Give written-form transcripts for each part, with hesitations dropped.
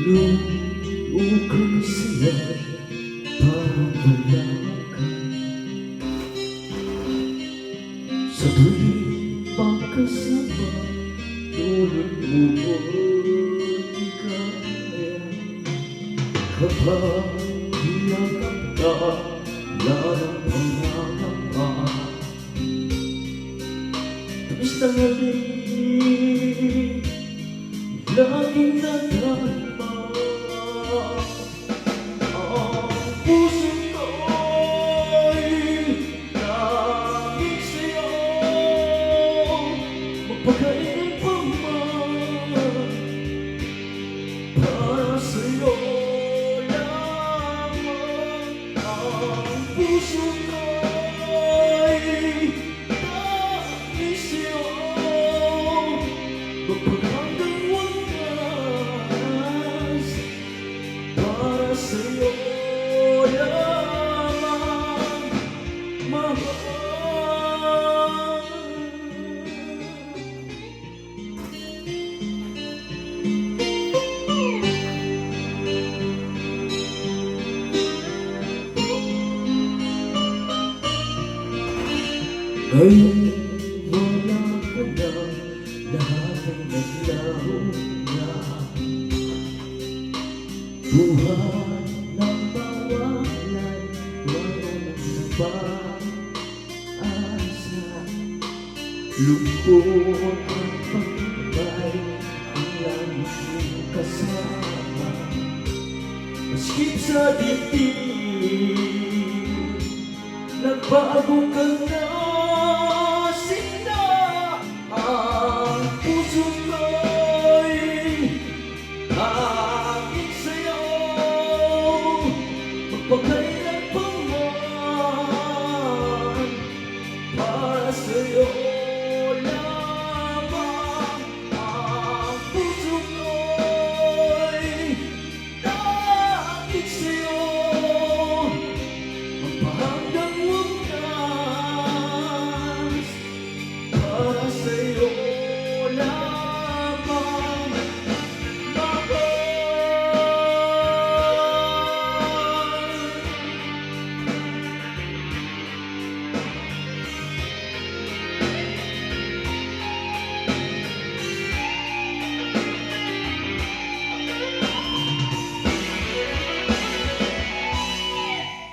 Lumuukong sila parang wala ka. Sa tuwing pagkasama, tulad mo di kaya. Kapag hiyagap ka, larang pangangamba. Tapos tanghali, laging nadarama. Ang puso ko'y laging sa'yo. Magpakailan pa man, para sa'yo lamang. Ang puso ko'y laging sa'yo. Magpakailan para sa'yo lamang, mahal. Ngayon wala ka na, lahat ay naglaho na. Buhay ng bawalan, walang pag-asa. Lungkot ang pagbay, ang langit mong kasama. Maskip sa dibdib, nagbago ka na, sinta. Ang puso ko'y magpakailan pa man, para sa'yo lamang. Ang puso ko'y laging sa'yo, magpahanggang wakas, para sa'yo lamang, mahal.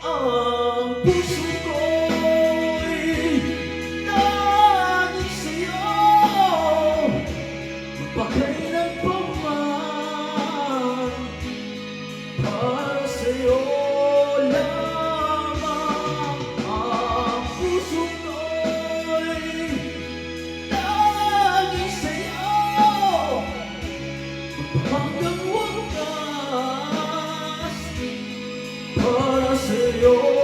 Ang puso ko'y laging sa'yo, magpakailan pa man, para sa'yo lamang. Ang puso ko'y laging sa'yo, magpahanggang wakas, para sa'yo.